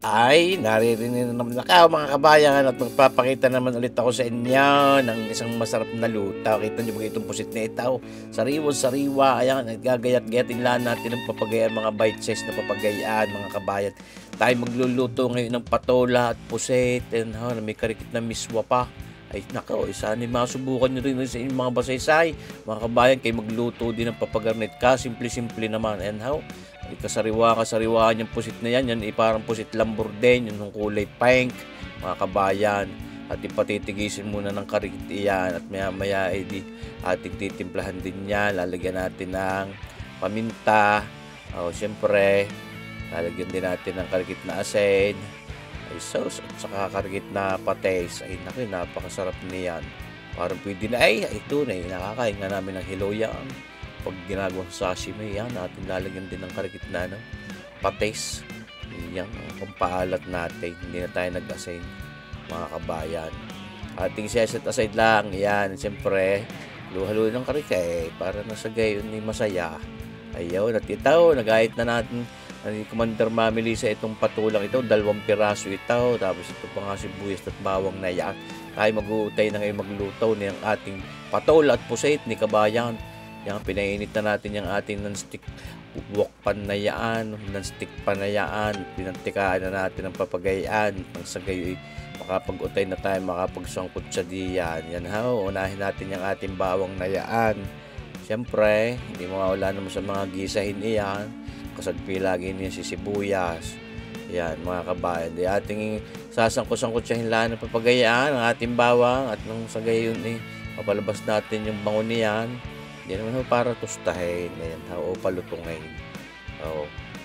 Ay, naririnig na naman ako mga kabayan at magpapakita naman ulit ako sa inyo ng isang masarap na luto. Kita niyo ba itong pusit na ito? Sariwa-sariwa. Ayan, gagayat-gayatin lang natin ng papagayan, mga bite size na papagayaan mga kabayan. Tayo magluluto ngayon ng patola at pusit. And, na may karikit na miswa pa. Ay nako, sana masubukan nyo rin sa inyong mga basaysay. Mga kabayan, kayo magluto din ng papagarnit ka. Simple-simple naman. And how? Kasariwa-kasariwaan yung pusit na yan. Yan parang pusit lambor din. Yung kulay pink, mga kabayan. At ipatitigisin muna ng karikit yan. At maya-maya ating titimplahan din yan. Lalagyan natin ng paminta. Siyempre, lalagyan din natin ng karikit na asin. Sauce at saka karikit na pates. Ay naku, napakasarap niyan. Parang pwede na ito na nakakain nga namin ng hiloyang pag ginagawang sashimi. Yan, natin lalagyan din ng karikit na pates. Yan, pampaalat natin, hindi na tayo nag-asin mga kabayan. Ating set aside lang. Yan, siyempre halo-halo ng karikit para nasa gayon ni masaya. Ayaw, natitaw, nagahit na natin ni Commander Mami sa itong patulang ito, 2 piraso ito, tapos ito pa nga sibuyas at bawang na yan. Tayo mag-uutay na ngayon magluto ng ating patola at pusit ni kabayan. Yan, pinainit na natin yung ating non-stick wok pan na yan, non-stick pan na yan, pinantikaan na natin ang papagayaan, pang sa gayo makapag-utay na tayo, makapagsangkot sa diyan. Yan unahin natin yung ating bawang na yan. Siyempre, hindi mawawala naman sa mga gisahin iyan. Kasagpi lagi niya si sibuyas. Yan mga kabayan. Di ating sasangkot-sangkot siya hinlaan ng papagayaan ang ating bawang at nung sa gayon papalabas natin yung bango niyan. Hindi naman para tustahin. Ayan, palutungin.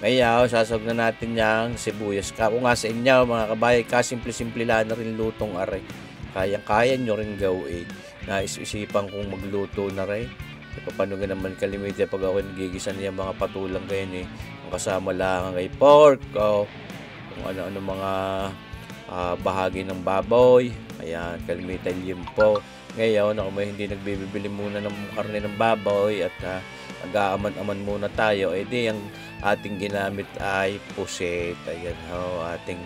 Ngayon, sasawag na natin yung sibuyas. Kung nga sa inyo mga kabayan, kasimple-simple lang na rin lutong aray. Kayang-kaya nyo rin gawin. Naisisipan kong magluto na rin. Paano nga naman kalimite pag ako nagigisa niya mga patulang ganyan ang kasama lang ay pork kung ano-ano mga bahagi ng baboy. Ayan, kalimite limpo. Ngayon ako may hindi nagbibili muna ng karne ng baboy at nag-aaman-aman muna tayo. Ang ating ginamit ay pusit. Ayan ating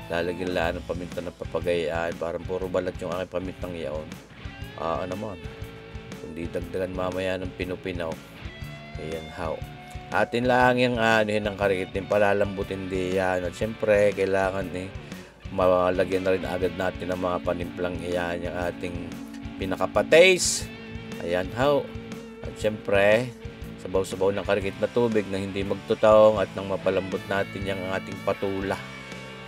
lalagyan lang ng paminta ng papagayaan. Parang puro balat yung aking pamintang yaon. Naman kundi dagdagan mamaya ng pinupinaw. Ayan atin lang yung ng karikit din palalambutin diyan. At syempre kailangan malagyan na rin agad natin ang mga panimplang iyan, yung ating pinakapates. Ayan at syempre sabaw-sabaw ng karikit na tubig na hindi magtutong at nang mapalambot natin yung ating patula.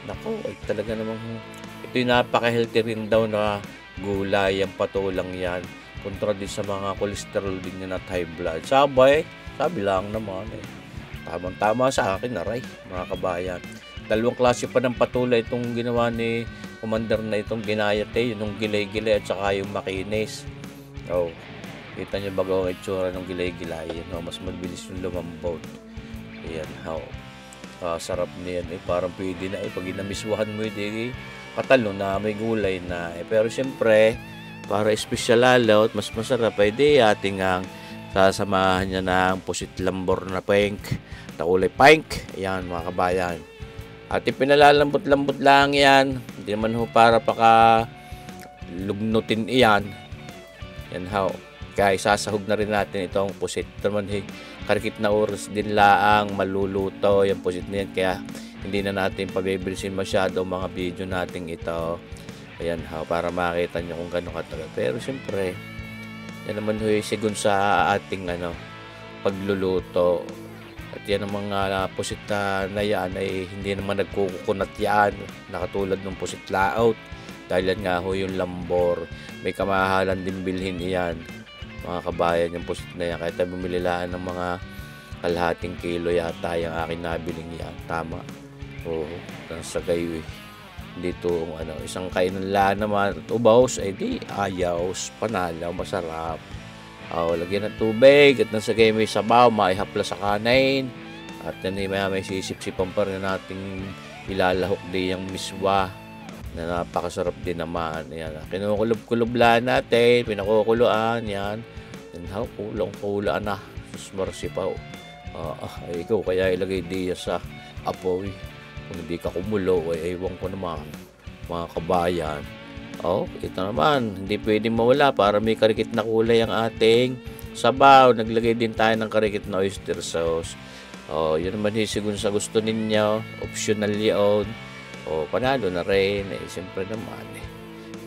Nako, talaga namang ito yung napaka-healthy rin daw na gulay, yung patulang yan. Kontra din sa mga cholesterol din na high blood. Sabi lang naman tamang-tama sa akin aray mga kabayan. 2 klase pa ng patula itong ginawa ni Commander na itong ginayat yung gilay-gilay at saka yung makinis. Kita nyo bago ang itsura ng gilay-gilay. Mas mabilis yung lumambot. Ayan sarap niyan parang pwede na pag inamiswahan mo patalo na may gulay na pero siyempre para espesyal lalo at mas masarap ating ang sasamahan niya ng pusit lambor na pink, kulay pink. Ayan mga kabayan. At ipinalalambot-lambot lang yan. Hindi naman para lugnutin iyan. Yan kaya sasahog na rin natin itong pusit. Ito naman karikit na oras din laang maluluto yung pusit na yan. Kaya hindi na natin pabibilisin masyado mga video natin ito. Ayan para makita nyo kung gano'ng katagal. Pero siyempre, yan naman sigun sa ating pagluluto. At yan ang mga pusit na yan ay hindi naman nagkukunat yan. Nakatulad ng pusit laot. Dahil yan nga yung lambor. May kamahalan din bilhin iyan. Mga kabayan yung pusit na yan. Kahit bumili lang ng mga kalahating kilo yata yung akin nabiling yan. Tama. Sa gayo dito isang kainan lang naman at ubaws ayaws, panalaw, masarap. Lagyan ng tubig at nasa gayo may sabaw, maihapla sa kanin at yan may sisip-sipan pa rin nating ilalahok din yung miswa na napakasarap din naman. Yan, kinukulob-kulob lang natin, pinakukuluan yan kulong-kulaan na susmarsipaw. Ikaw kaya ilagay diya sa apoy Kung hindi ka kumulo, ay ewan ko naman, mga kabayan. Ito naman, hindi pwedeng mawala para may karikit na kulay ang ating sabaw. Naglagay din tayo ng karikit na oyster sauce. Yun naman sigun sa gusto ninyo. Optional yun. Panalo na rin. Siyempre naman,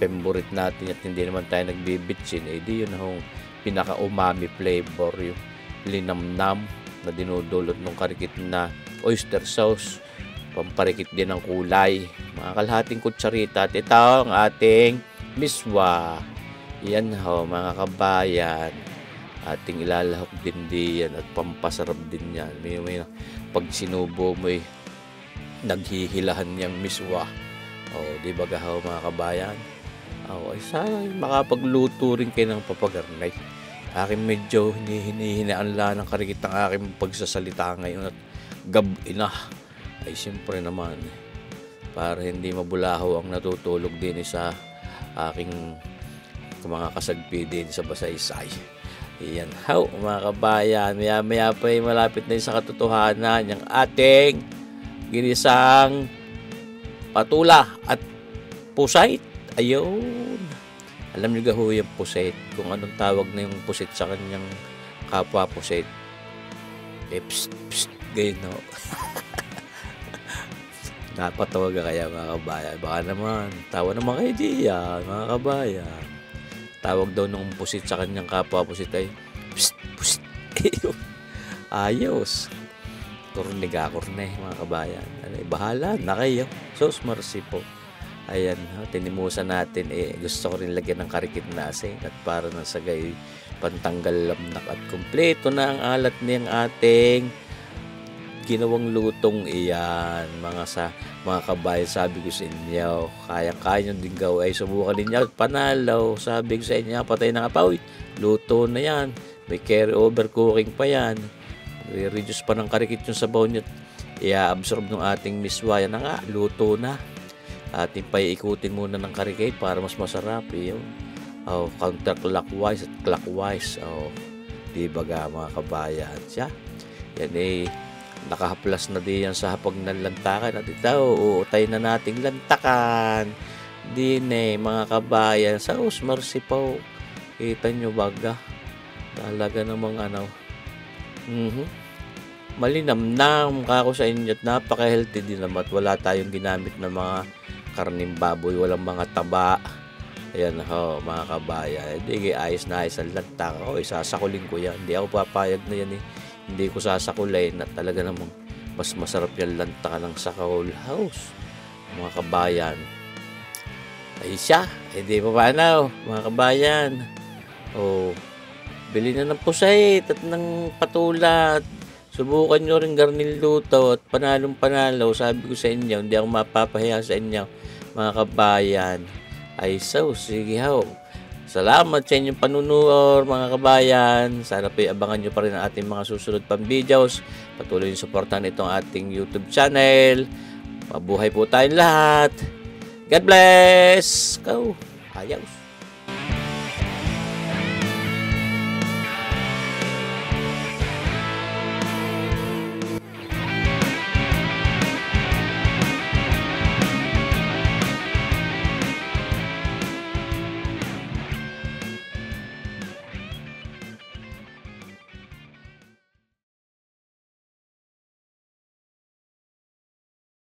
favorite natin at hindi naman tayo nagbibitsin. Di yun ang pinaka-umami flavor, yung linamnam na dinudulot ng karikit na oyster sauce. Pamparikit din ng kulay, mga kalahating kutsarita. At ito ang ating miswa. Yan mga kabayan, ating ilalahok din diyan at pampasarap din yan. May pag sinubo mo naghihilahan yung miswa. Di ba mga kabayan? Ay sana makapagluto rin kayo ng papagarnay. Akin medyo hinihinaan lang ng karikit ng aking pagsasalita ngayon at gab-ina. Ay siyempre naman, para hindi mabulaho ang natutulog din sa aking mga kasagpi din sa Basaysay. Iyan mga kabayan, maya pa malapit na sa katotohanan yung ating ginisang patula at pusit. Ayun, alam niyo gaho yung pusit, kung anong tawag na yung pusit sa kanyang kapwa pusit. Psst, psst, ganyan napatawag ka kaya mga kabayan. Baka naman, tawa naman kayo diyan mga kabayan. Tawag daw nung pusit sa kanyang kapwa pusit ay psst, psst. Ayos. Kurne mga kabayan. Bahala na kayo. Sos mercy po. Ayan, tinimusan natin. Gusto ko rin lagyan ng karikit na asin at para na sa gayoy pantanggal lamnak at kumpleto na ang alat niyang ating ginawang lutong iyan. Mga kabayan, sabi ko sa inyo, kaya-kaya nyo din gawin. Ay subukan ninyo at panalo. Sabi ko sa inyo, patay na nga pa. Luto na yan. May carry over cooking pa yan. Reduce pa ng karikit yung sabaw nyo. I-absorb ng ating miswa. Yan na nga, luto na. Ating paiikutin muna ng karikit para mas masarap. Yun. Counterclockwise at clockwise. Di ba mga kabayan? Siya. Yan nakahaplas na din yan sa hapag ng lantakan at ito, uutay na nating lantakan din mga kabayan sa mercy po. Kita nyo baga talaga namang malinamnam kako sa inyo at napaka-healthy din naman at wala tayong ginamit na mga karning baboy, walang mga taba. Ayan mga kabayan, hindi ayos na ayos ang lantakan. Sasakulin ko yan, hindi ako papayag na yan Hindi ko sasakulayin at talaga namang mas masarap yung lanta ng sa Whole House. Mga kabayan. Ay siya. Hindi pa paano, mga kabayan. Bili na ng pusit at ng patula. Subukan nyo rin garnil luto at panalong-panalo. Sabi ko sa inyo, hindi ako mapapahiya sa inyo, mga kabayan. Ay sige Salamat sa inyong panunood mga kabayan. Sana po abangan nyo pa rin ang ating mga susunod pang videos. Patuloy yung supportan itong ating YouTube channel. Mabuhay po tayong lahat. God bless! Ayaw.